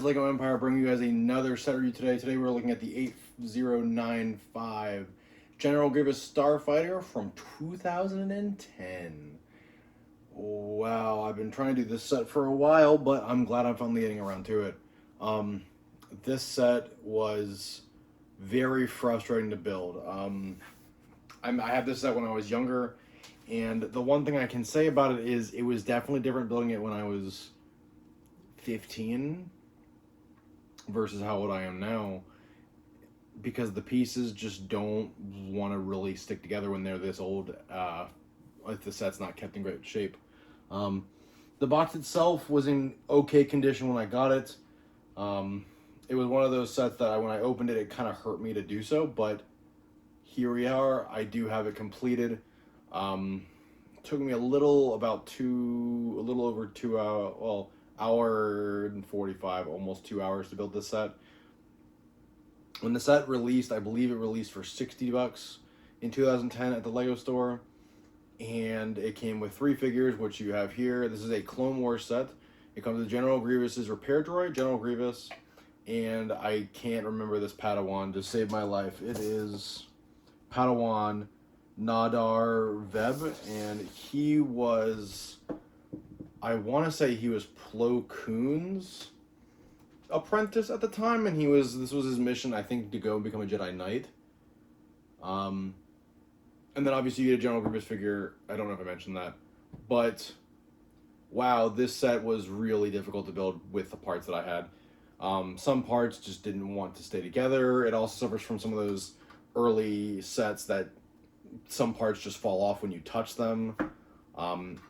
Lego Empire bringing you guys another set review today. Today we're looking at the 8095 General Grievous Starfighter from 2010. Wow, I've been trying to do this set for a while, but I'm glad I'm finally getting around to it. This set was very frustrating to build. I had this set when I was younger, and the one thing I can say about it is it was definitely different building it when I was 15 versus how old I am now, because the pieces just don't want to really stick together when they're this old, if the set's not kept in great shape. The box itself was in okay condition when I got it. It was one of those sets that when I opened it, it kind of hurt me to do so, but here we are. I do have it completed. Took me a little over 2 hours, well, hour and 45, almost 2 hours to build this set. When the set released, I believe it released for $60 in 2010 at the Lego store, and it came with 3 figures, which you have here. This is a Clone Wars set. It comes with General Grievous's repair droid, General Grievous, and I can't remember this Padawan to save my life. It is Padawan Nadar Veb, and he was, I want to say he was Plo Koon's apprentice at the time, and this was his mission, I think, to go and become a Jedi Knight. And then obviously you get a General Grievous figure. I don't know if I mentioned that, but wow, this set was really difficult to build with the parts that I had. Some parts just didn't want to stay together. It also suffers from some of those early sets that some parts just fall off when you touch them.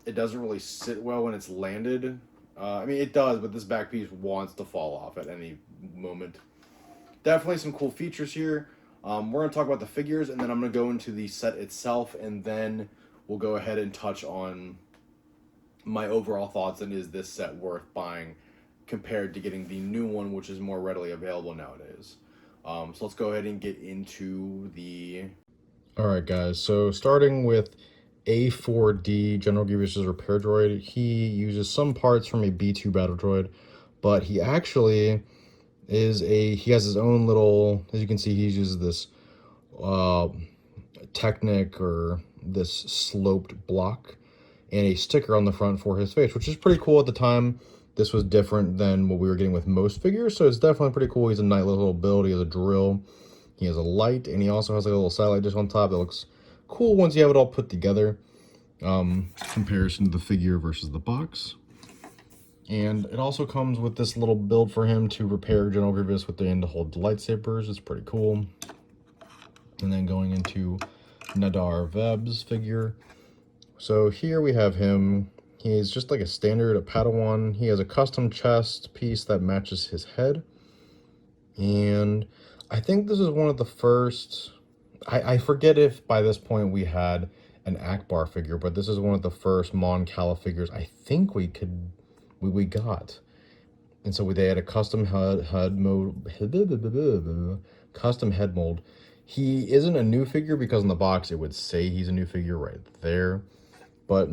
It doesn't really sit well when it's landed. I mean, it does, but this back piece wants to fall off at any moment. Definitely some cool features here. We're going to talk about the figures, and then I'm going to go into the set itself, and then we'll go ahead and touch on my overall thoughts, and is this set worth buying compared to getting the new one, which is more readily available nowadays. So let's go ahead and get into the... Alright guys, so starting with A4D, General Grievous' repair droid. He uses some parts from a B2 battle droid, but he actually he has his own little, as you can see, he uses this Technic, or this sloped block, and a sticker on the front for his face, which is pretty cool at the time. This was different than what we were getting with most figures, so it's definitely pretty cool. He's a nice little build. He has a drill, he has a light, and he also has like a little satellite dish on top that looks cool once you have it all put together. Comparison to the figure versus the box. And it also comes with this little build for him to repair General Grievous with the end to hold the lightsabers. It's pretty cool. And then going into Nadar Veb's figure. So here we have him. He's just like a standard Padawan. He has a custom chest piece that matches his head. And I think this is one of the first... I forget if by this point we had an Akbar figure, but this is one of the first Mon Cala figures I think we got. And so they had a custom head mold. He isn't a new figure because in the box it would say he's a new figure right there. But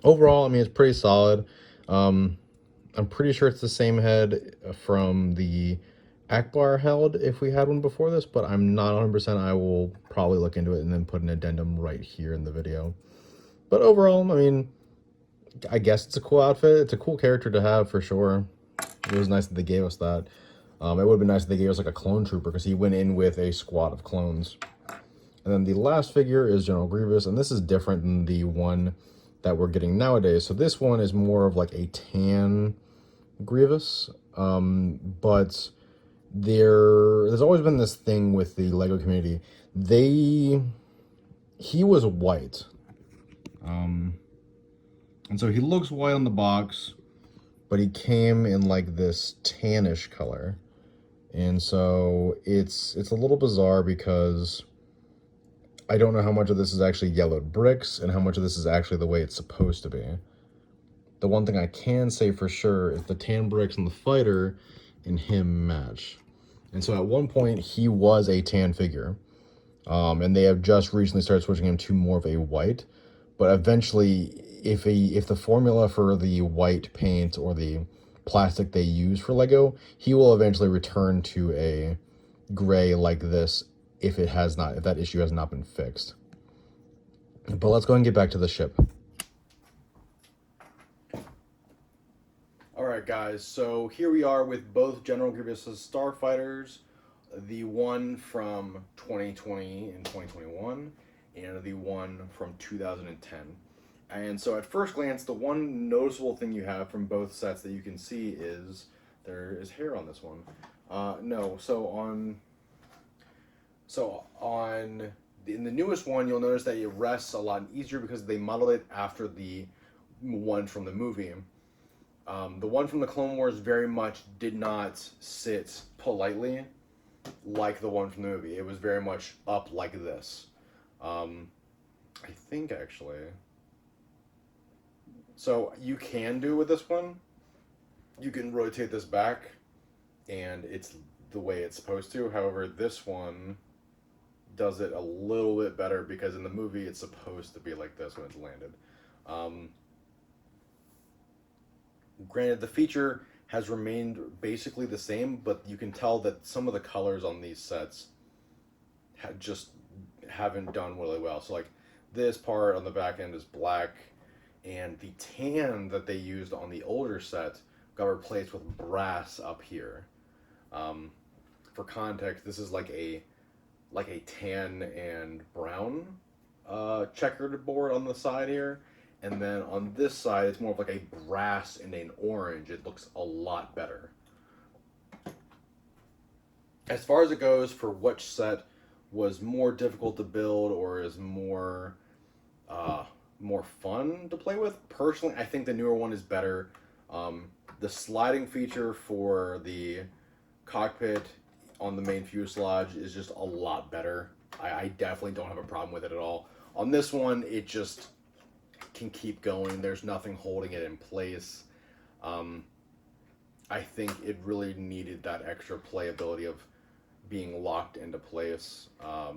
overall, I mean, it's pretty solid. I'm pretty sure it's the same head from the Akbar held if we had one before this, but I'm not 100%. I will probably look into it and then put an addendum right here in the video. But overall, I mean, I guess it's a cool outfit. It's a cool character to have for sure. It was nice that they gave us that. It would have been nice if they gave us like a clone trooper, because he went in with a squad of clones. And then the last figure is General Grievous, and this is different than the one that we're getting nowadays. So this one is more of like a tan Grievous, but there's always been this thing with the Lego community. He was white, and so he looks white on the box, but he came in like this tannish color, and so it's a little bizarre because I don't know how much of this is actually yellowed bricks and how much of this is actually the way it's supposed to be. The one thing I can say for sure is the tan bricks and the fighter and him match. And so at one point he was a tan figure, and they have just recently started switching him to more of a white. But eventually, if the formula for the white paint or the plastic they use for Lego, he will eventually return to a gray like this if that issue has not been fixed. But let's go and get back to the ship. Alright guys, so here we are with both General Grievous' Starfighters, the one from 2020 and 2021, and the one from 2010. And so at first glance, the one noticeable thing you have from both sets that you can see is there is hair on this one. In the newest one, you'll notice that it rests a lot easier because they modeled it after the one from the movie. The one from the Clone Wars very much did not sit politely like the one from the movie. It was very much up like this. I think actually. So you can do with this one, you can rotate this back and it's the way it's supposed to. However, this one does it a little bit better because in the movie it's supposed to be like this when it's landed. Granted, the feature has remained basically the same, but you can tell that some of the colors on these sets just haven't done really well. So like this part on the back end is black, and the tan that they used on the older set got replaced with brass up here. For context, this is like a tan and brown checkered board on the side here, and then on this side it's more of like a brass and an orange. It looks a lot better. As far as it goes for which set was more difficult to build or is more fun to play with, personally I think the newer one is better. The sliding feature for the cockpit on the main fuselage is just a lot better. I definitely don't have a problem with it at all. On this one, it just can keep going. There's nothing holding it in place. I think it really needed that extra playability of being locked into place. I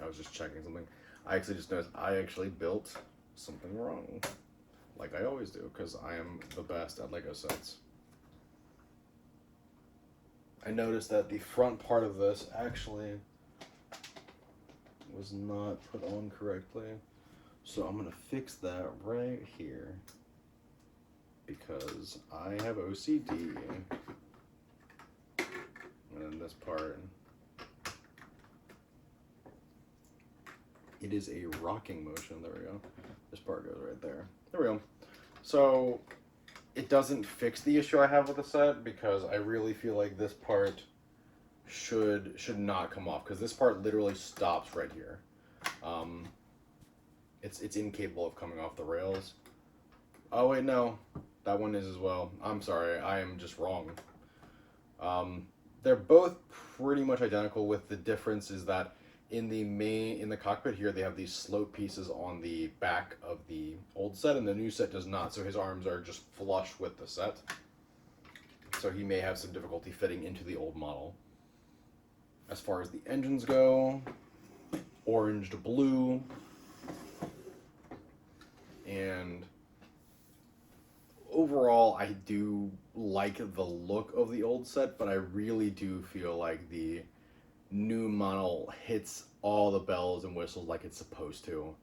was just checking something. I actually just noticed I actually built something wrong. Like I always do, because I am the best at Lego sets. I noticed that the front part of this actually was not put on correctly. So I'm going to fix that right here. Because I have OCD. And then this part, it is a rocking motion. There we go. This part goes right there. There we go. So it doesn't fix the issue I have with the set because I really feel like this part should not come off because this part literally stops right here. It's incapable of coming off the rails. Oh wait, no, that one is as well. I'm sorry, I am just wrong. They're both pretty much identical, with the difference is that in the cockpit here, they have these slope pieces on the back of the old set, and the new set does not. So his arms are just flush with the set. So he may have some difficulty fitting into the old model. As far as the engines go, orange to blue, and overall, I do like the look of the old set, but I really do feel like the new model hits all the bells and whistles like it's supposed to.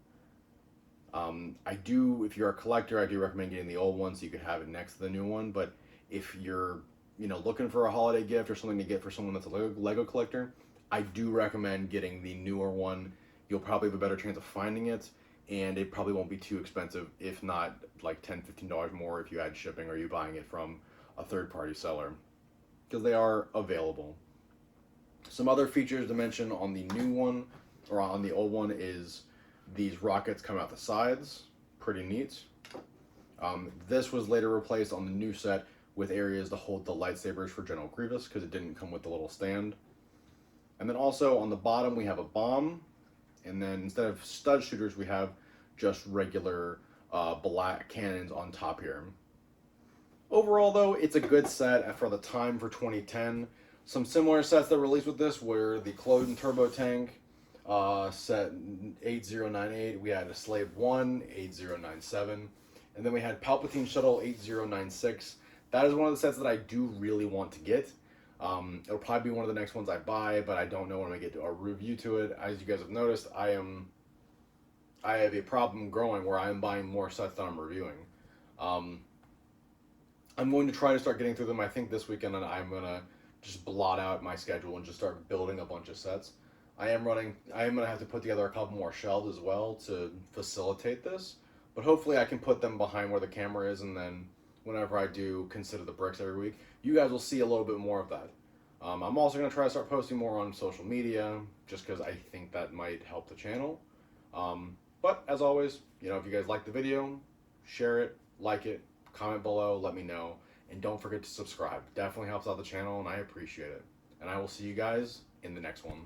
If you're a collector, I do recommend getting the old one so you can have it next to the new one. But if you're, looking for a holiday gift or something to get for someone that's a Lego collector, I do recommend getting the newer one. You'll probably have a better chance of finding it, and it probably won't be too expensive, if not like $10, $15 more if you add shipping or you buying it from a third-party seller, because they are available. Some other features to mention on the new one, or on the old one, is these rockets come out the sides. Pretty neat. This was later replaced on the new set with areas to hold the lightsabers for General Grievous, because it didn't come with the little stand. And then also on the bottom we have a bomb, and then instead of stud shooters we have just regular black cannons on top here. Overall though, it's a good set for the time for 2010. Some similar sets that released with this were the Clone Turbo Tank, set 8098, we had a Slave 1, 8097, and then we had Palpatine Shuttle 8096. That is one of the sets that I do really want to get. It'll probably be one of the next ones I buy, but I don't know when I get to a review to it. As you guys have noticed, I have a problem growing where I am buying more sets than I'm reviewing. I'm going to try to start getting through them. I think this weekend I'm going to just blot out my schedule and just start building a bunch of sets. I am going to have to put together a couple more shelves as well to facilitate this. But hopefully I can put them behind where the camera is, and then whenever I do consider the bricks every week, you guys will see a little bit more of that. I'm also going to try to start posting more on social media, just because I think that might help the channel. But as always, you know, if you guys like the video, share it, like it, comment below, let me know, and don't forget to subscribe. Definitely helps out the channel, and I appreciate it. And I will see you guys in the next one.